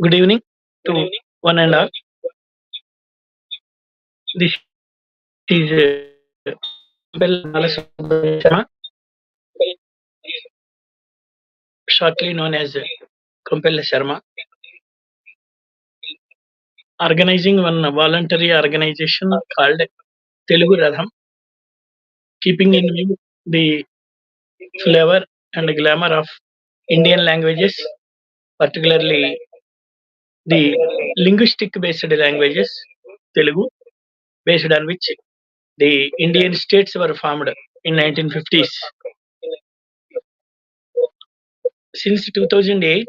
Good evening to one and all. This is Sharma, shortly known as Kumpel Sharma, organizing one voluntary organization called Telugu Radham, keeping in view the flavor and glamour of Indian languages, particularly the linguistic based languages, Telugu, based on which the Indian states were formed in 1950s. Since 2008,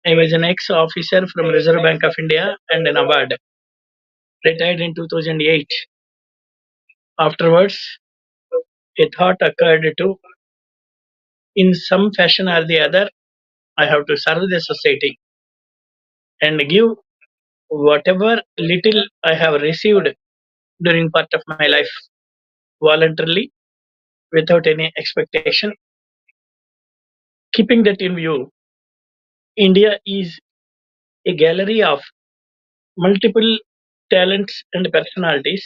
I was an ex-officer from Reserve Bank of India and an award. Retired in 2008. Afterwards, a thought occurred to, in some fashion or the other, I have to serve the society and give whatever little I have received during part of my life voluntarily without any expectation. Keeping that in view, India is a gallery of multiple talents and personalities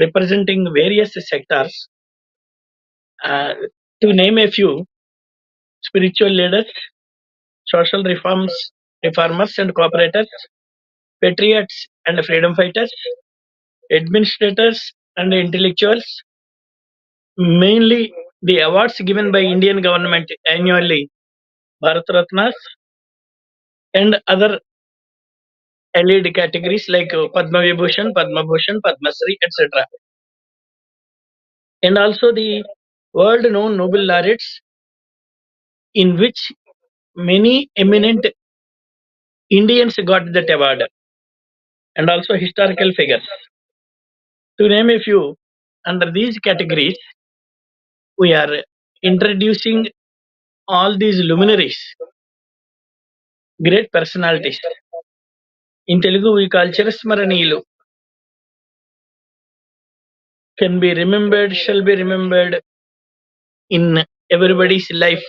representing various sectors. Uh, to name a few, spiritual leaders, social reformers and cooperators, patriots and freedom fighters, administrators and intellectuals, mainly the awards given by Indian government annually, Bharat Ratnas and other allied categories like Padma Vibhushan, Padma Bhushan, Padma Shri, etc. And also the world known Nobel laureates in which many eminent Indians got that award, and also historical figures. To name a few, under these categories, we are introducing all these luminaries, great personalities. In Telugu, we call Chirasmaranilu, can be remembered, shall be remembered in everybody's life.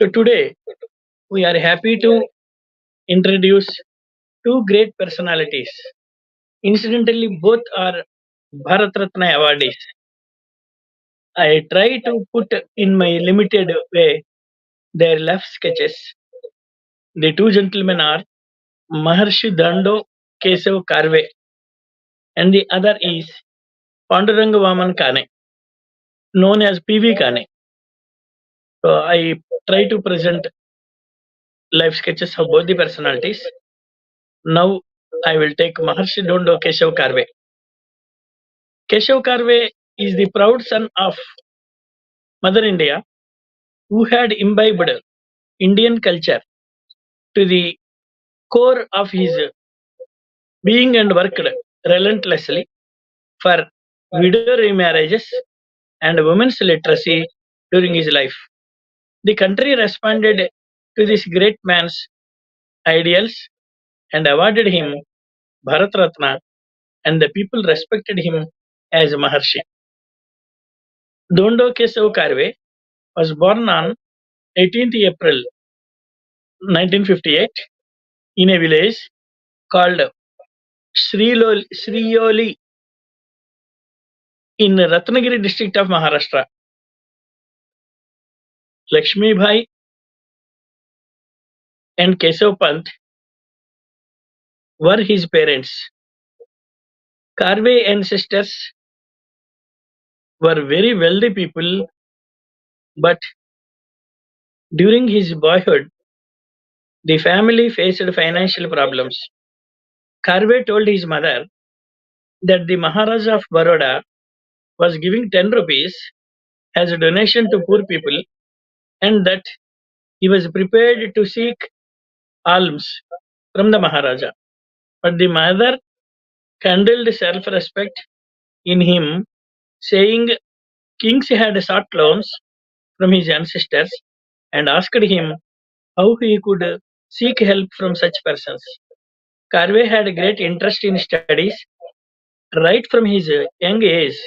So today, we are happy to introduce two great personalities. Incidentally, both are Bharat Ratna awardees. I try to put in my limited way their left sketches. The two gentlemen are Maharshi Dhando Kesav Karve, and the other is Panduranga Vaman Kane, known as PV Kane. So I try to present life sketches of both the personalities. Now I will take Maharshi Dhondo Kesav Karve. Kesav Karve is the proud son of Mother India who had imbibed Indian culture to the core of his being and worked relentlessly for widow remarriages and women's literacy during his life. The country responded to this great man's ideals and awarded him Bharat Ratna, and the people respected him as Maharshi. Dhondo Kesav Karve was born on 18th April 1958 in a village called Sriyoli in Ratnagiri district of Maharashtra. Lakshmi Bhai and Kesav Pant were his parents. Karve ancestors were very wealthy people, but during his boyhood, the family faced financial problems. Karve told his mother that the Maharaja of Baroda was giving 10 rupees as a donation to poor people and that he was prepared to seek alms from the Maharaja. But the mother kindled self respect in him, saying kings had sought loans from his ancestors and asked him how he could seek help from such persons. Karve had great interest in studies right from his young age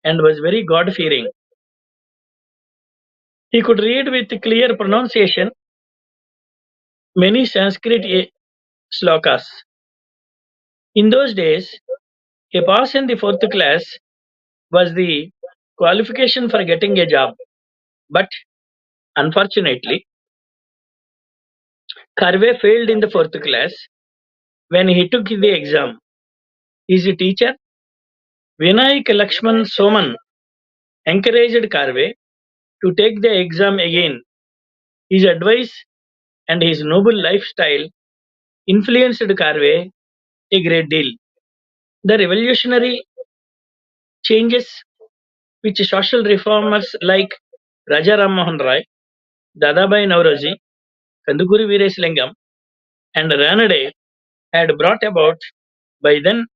and was very God fearing. He could read with clear pronunciation many Sanskrit slokas. In those days, a pass in the fourth class was the qualification for getting a job. But unfortunately, Karve failed in the fourth class when he took the exam. His teacher, Vinayak Lakshman Soman, encouraged Karve to take the exam again. His advice and his noble lifestyle influenced Karve a great deal. The revolutionary changes which social reformers like Raja Ram Mohan Roy, Dadabhai Nauroji, Kandukuri Veerasalingam, and Ranade had brought about by then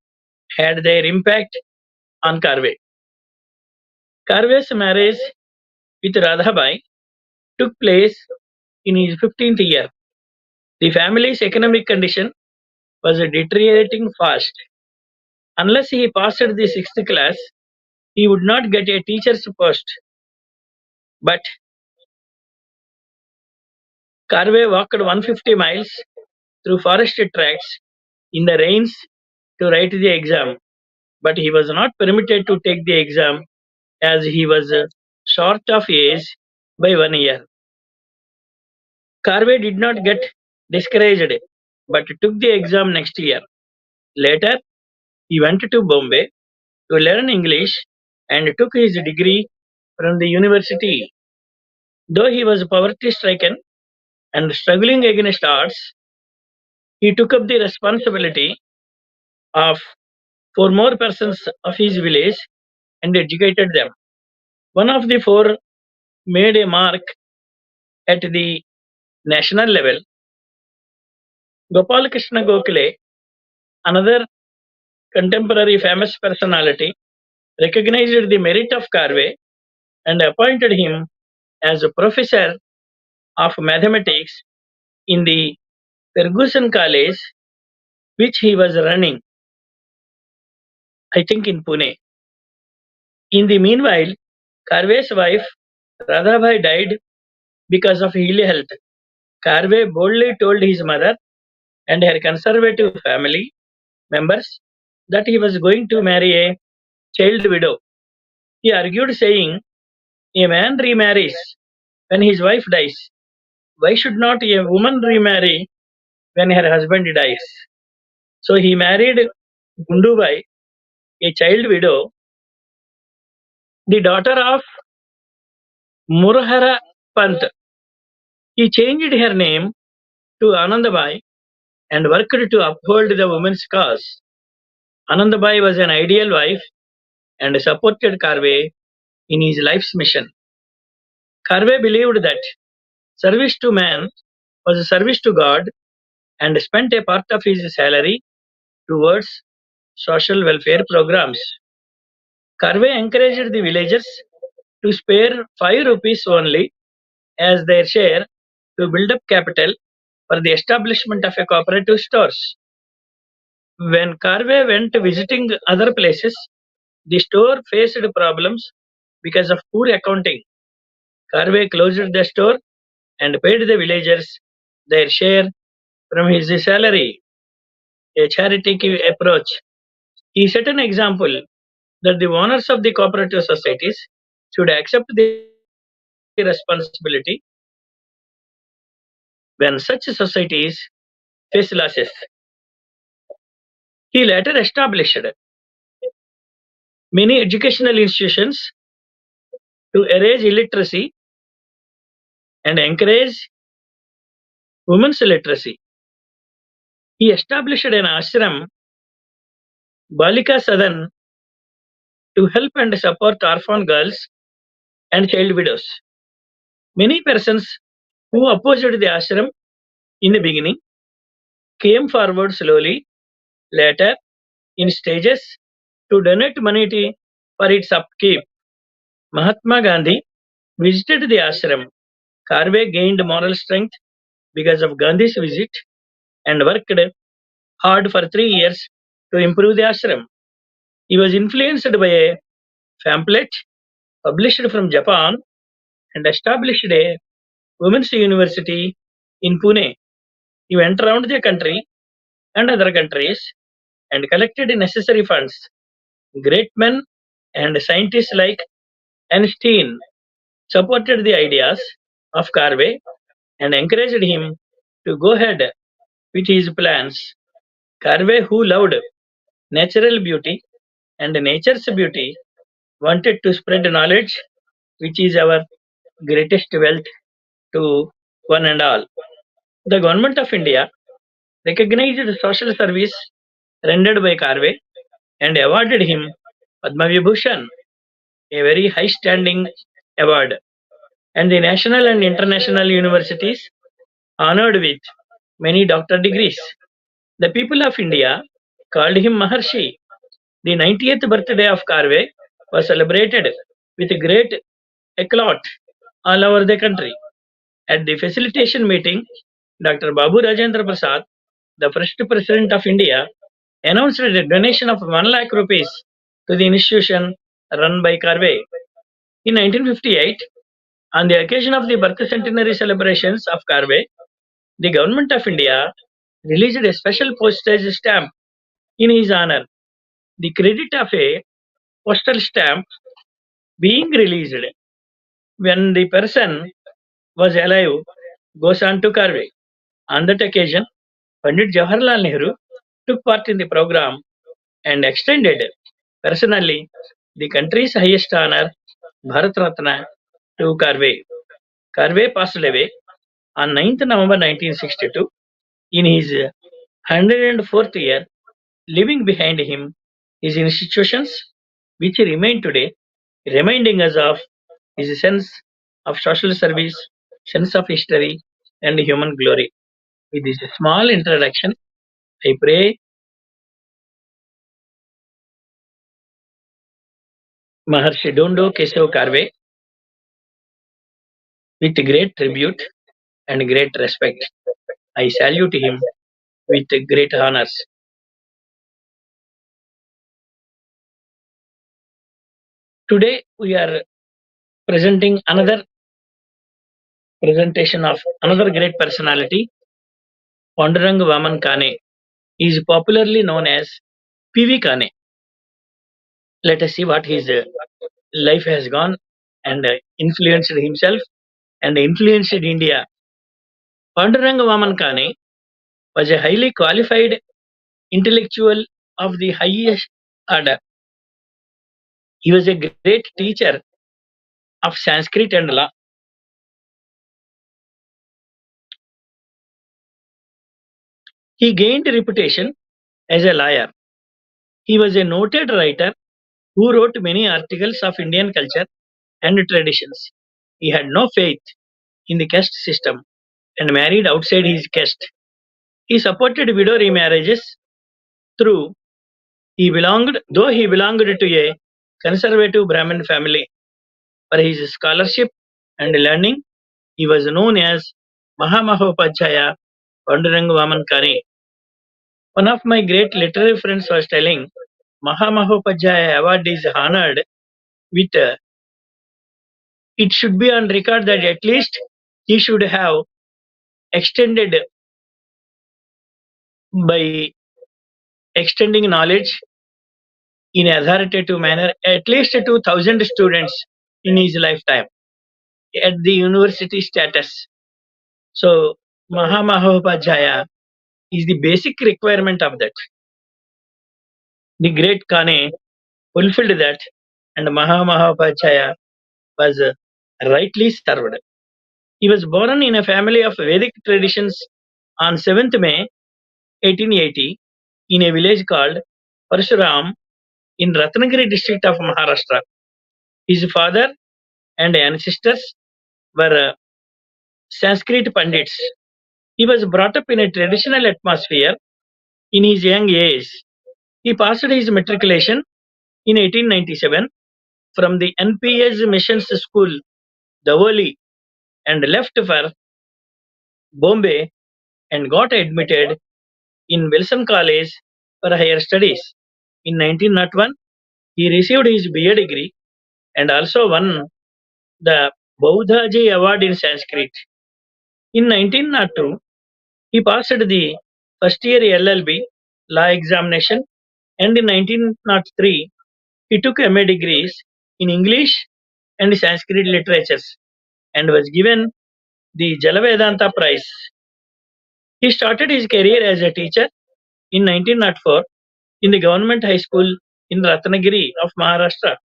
had their impact on Karve. Karve's marriage with Radhabai took place in his 15th year. The family's economic condition was deteriorating fast. Unless he passed the sixth class, he would not get a teacher's post. But Karve walked 150 miles through forest tracks in the rains to write the exam. But he was not permitted to take the exam as he was short of age by 1 year. Karve did not get discouraged but took the exam next year. Later, he went to Bombay to learn English and took his degree from the university. Though he was poverty stricken and struggling against odds, he took up the responsibility of four more persons of his village and educated them. One of the four made a mark at the national level. Gopal Krishna Gokhale, another contemporary famous personality, recognized the merit of Karve and appointed him as a professor of mathematics in the Ferguson College, which he was running, I think, in Pune. In the meanwhile, Karve's wife Radhabhai died because of ill health. Karve boldly told his mother and her conservative family members that he was going to marry a child widow. He argued, saying, a man remarries when his wife dies. Why should not a woman remarry when her husband dies? So he married Gundubai, a child widow, the daughter of Murhara Pant. He changed her name to Anandabai and worked to uphold the women's cause. Anandabai was an ideal wife and supported Karve in his life's mission. Karve believed that service to man was a service to God and spent a part of his salary towards social welfare programs. Karve encouraged the villagers to spare 5 rupees only as their share to build up capital for the establishment of a cooperative stores. When Karve went visiting other places, the store faced problems because of poor accounting. Karve closed the store and paid the villagers their share from his salary, a charity approach. He set an example that the owners of the cooperative societies should accept the responsibility when such societies face losses. He later established many educational institutions to erase illiteracy and encourage women's literacy. He established an ashram, Balika Sadan, to help and support orphan girls and child widows. Many persons who opposed the ashram in the beginning came forward slowly, later in stages, to donate money for its upkeep. Mahatma Gandhi visited the ashram. Karve gained moral strength because of Gandhi's visit and worked hard for 3 years to improve the ashram. He was influenced by a pamphlet published from Japan and established a women's university in Pune. He went around the country and other countries and collected necessary funds. Great men and scientists like Einstein supported the ideas of Karve and encouraged him to go ahead with his plans. Karve, who loved natural beauty and nature's beauty, wanted to spread knowledge, which is our greatest wealth, to one and all. The government of India recognized the social service rendered by Karve and awarded him Padma Vibhushan, a very high standing award, and the national and international universities honored with many doctor degrees. The people of India called him Maharshi. The 90th birthday of Karve was celebrated with great eclat all over the country. At the facilitation meeting, Dr. Babu Rajendra Prasad, the first president of India, announced a donation of 1 lakh rupees to the institution run by Karve. In 1958, on the occasion of the birth centenary celebrations of Karve, the government of India released a special postage stamp in his honor. The credit of a postal stamp being released when the person was alive goes on to Karve. On that occasion, Pandit Jawaharlal Nehru took part in the program and extended personally the country's highest honor, Bharat Ratna, to Karve. Karve passed away on 9th November 1962 in his 104th year, leaving behind him his institutions, which remain today, reminding us of his sense of social service, sense of history, and human glory. With this small introduction, I pray Maharshi Dhonde Kesav Karve with great tribute and great respect. I salute him with great honors. Today we are presenting another presentation of another great personality, Panduranga Vaman Kane. He is popularly known as PV Kane. Let us see what his life has gone and influenced himself and influenced India. Panduranga Vaman Kane was a highly qualified intellectual of the highest order. He was a great teacher of Sanskrit and law. He gained reputation as a lawyer. He was a noted writer who wrote many articles of Indian culture and traditions. He had no faith in the caste system and married outside his caste. He supported widow remarriages through though he belonged to a conservative Brahmin family. For his scholarship and learning, he was known as Mahamahopadhyaya Panduranga Vaman Kane. One of my great literary friends was telling Mahamahopadhyaya award is honored with it should be on record that at least he should have extended by extending knowledge in authoritative manner at least to 1,000 students in his lifetime at the university status. So Mahamahopadhyaya is the basic requirement of that. The great Kane fulfilled that, and Mahamahopadhyaya was rightly served. He was born in a family of Vedic traditions on 7th May 1880 in a village called Parshuram in Ratnagiri district of Maharashtra. His father and ancestors were Sanskrit Pandits. He was brought up in a traditional atmosphere in his young age. He passed his matriculation in 1897 from the NPS Missions School, Davoli, and left for Bombay and got admitted in Wilson College for higher studies. In 1901, he received his BA degree and also won the Baudhaji Award in Sanskrit. In 1902, he passed the first year LLB law examination, and in 1903 he took MA degrees in English and Sanskrit literatures and was given the Jalavedanta Prize. He started his career as a teacher in 1904 in the government high school in Ratnagiri of Maharashtra.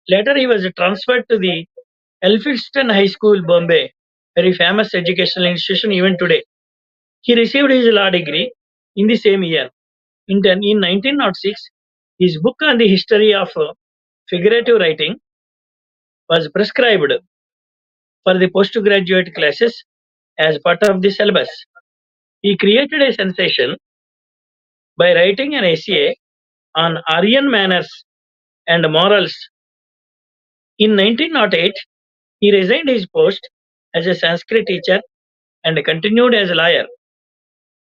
Later, he was transferred to the Elphinstone High School, Bombay, very famous educational institution even today. He received his law degree in the same year. In 1906, his book on the history of figurative writing was prescribed for the postgraduate classes as part of the syllabus. He created a sensation by writing an essay on Aryan manners and morals. In 1908, he resigned his post as a Sanskrit teacher and continued as a lawyer.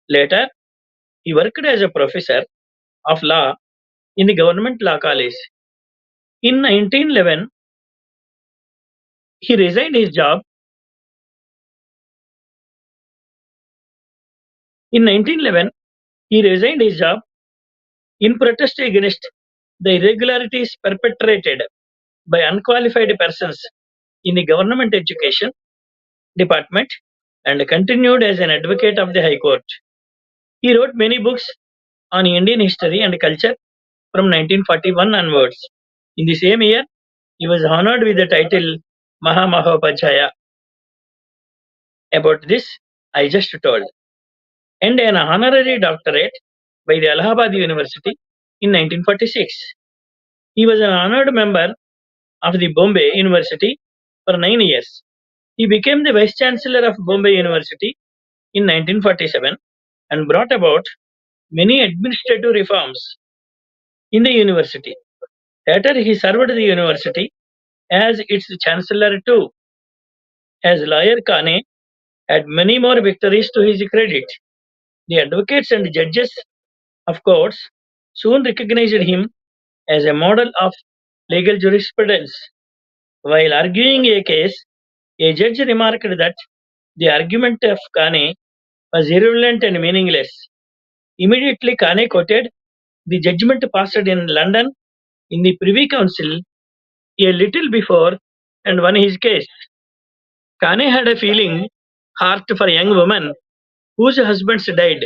Later, he worked as a professor of law in the government law college. In 1911, he resigned his job. In 1911, he resigned his job in protest against the irregularities perpetrated by unqualified persons in the government education department and continued as an advocate of the High Court. He wrote many books on Indian history and culture from 1941 onwards. In the same year, he was honored with the title Mahamahopadhyaya. About this, I just told, and an honorary doctorate by the Allahabad University in 1946. He was an honored member of the Bombay University for 9 years. He became the Vice Chancellor of Bombay University in 1947 and brought about many administrative reforms in the university. Later, he served the university as its chancellor too. As lawyer, Kane had many more victories to his credit. The advocates and judges of courts soon recognized him as a model of legal jurisprudence. While arguing a case, a judge remarked that the argument of Kane was irrelevant and meaningless. Immediately, Kane quoted the judgment passed in London in the Privy Council a little before and won his case. Kane had a feeling heart for young women whose husbands died.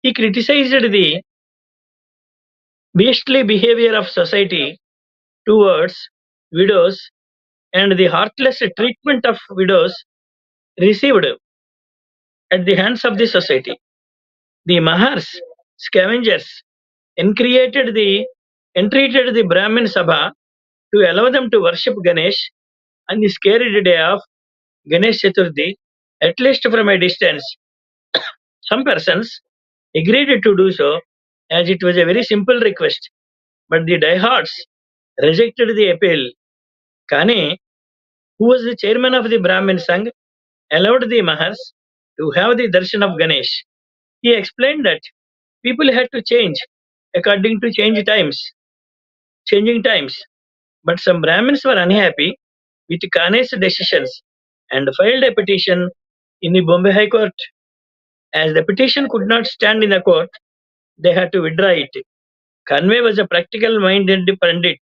He criticized the beastly behavior of society towards widows and the heartless treatment of widows received at the hands of the society. The Mahars, scavengers, entreated the Brahmin Sabha to allow them to worship Ganesh on the sacred day of Ganesh Chaturthi, at least from a distance. Some persons agreed to do so as it was a very simple request, but the diehards rejected the appeal. Kane, who was the chairman of the Brahmin Sangh, allowed the Mahars to have the darshan of Ganesh. He explained that people had to change according to changing times. But some Brahmins were unhappy with Kane's decisions and filed a petition in the Bombay High Court. As the petition could not stand in the court, they had to withdraw it. Karve was a practical minded pundit.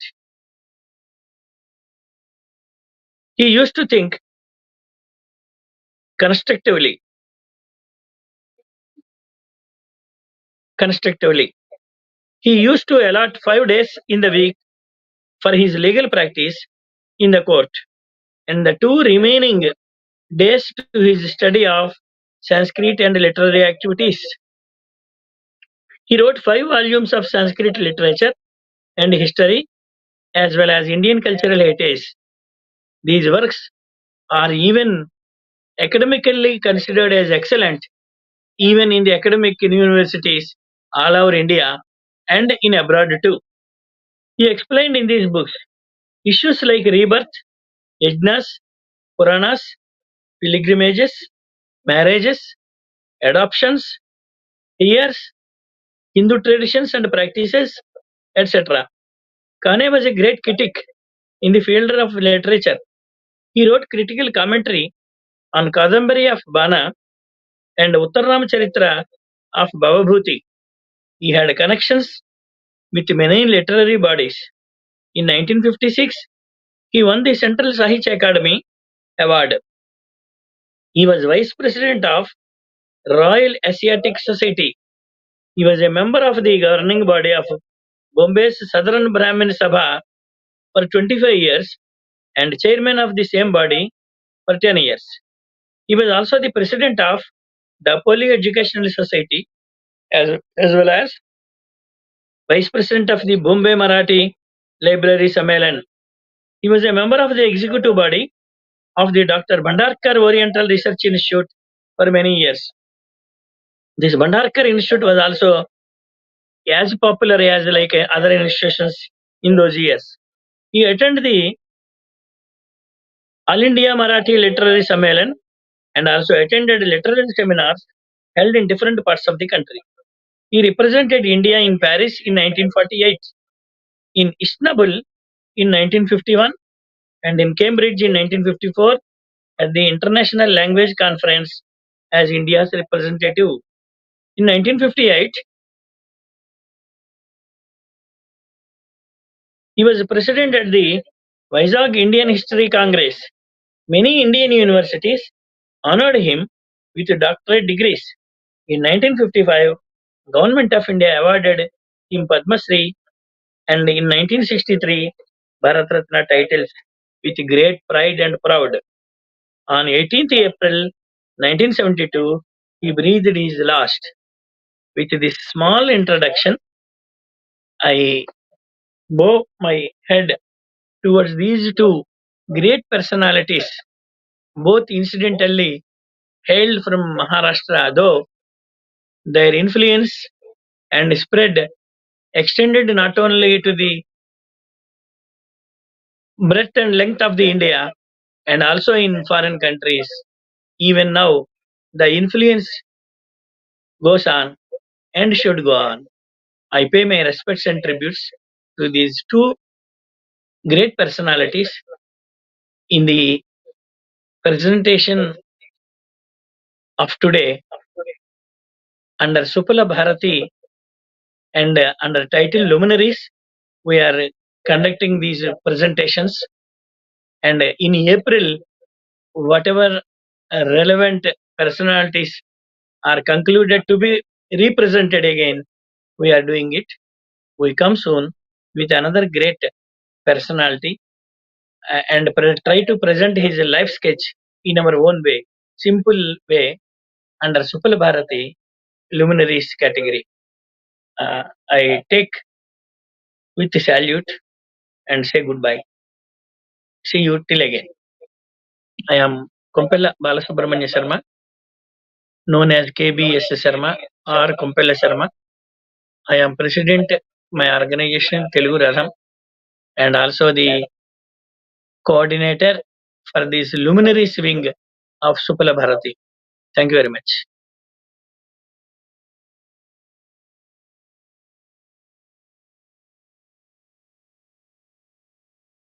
He used to think constructively. Constructively. He used to allot 5 days in the week for his legal practice in the court, and the two remaining days to his study of Sanskrit and literary activities. He wrote 5 volumes of Sanskrit literature and history as well as Indian cultural heritage. These works are even academically considered as excellent even in the academic universities all over India and in abroad too. He explained in these books issues like rebirth, yajnas, Puranas, pilgrimages, marriages, adoptions, years, Hindu traditions and practices, etc. Kane was a great critic in the field of literature. He wrote critical commentary on Kadambari of Bana and Uttarama Charitra of Bhavabhuti. He had connections with many literary bodies. In 1956, he won the Central Sahitya Academy Award. He was vice president of Royal Asiatic Society. He was a member of the governing body of Bombay's Southern Brahmin Sabha for 25 years and chairman of the same body for 10 years. He was also the president of Dapoli Educational Society as well as vice president of the Bombay Marathi Library Sammelan. He was a member of the executive body of the Dr. Bhandarkar Oriental Research Institute for many years. This Bhandarkar Institute was also as popular as like other institutions in those years. He attended the All India Marathi Literary Sammelan and also attended literary seminars held in different parts of the country. He represented India in Paris in 1948, in Istanbul in 1951, and in Cambridge in 1954 at the International Language Conference as India's representative. In 1958, he was president at the Vizag Indian History Congress. Many Indian universities honored him with doctorate degrees. In 1955, Government of India awarded him Padma Shri and in 1963 Bharat Ratna titles with great pride and proud. On 18th April 1972, he breathed his last. With this small introduction, I bow my head towards these two great personalities, both incidentally hailed from Maharashtra, though their influence and spread extended not only to the breadth and length of the India and also in foreign countries. Even now, the influence goes on and should go on. I pay my respects and tributes to these two great personalities in the presentation of today under Suphala-Bharathi and under title Luminaries. We are conducting these presentations, and in April, whatever relevant personalities are concluded to be represented again, we are doing it. We come soon with another great personality and try to present his life sketch in our own way, simple way, under Suphala-Bharathi Luminaries category. I take with salute and say goodbye. See you till again. I am Kompella Balasubramanya Sharma, known as kbs.sarma or Kompella Sharma. I am president my organization Telugu Ratham and also the coordinator for this luminaries wing of Suphala-Bharathi. Thank you very much.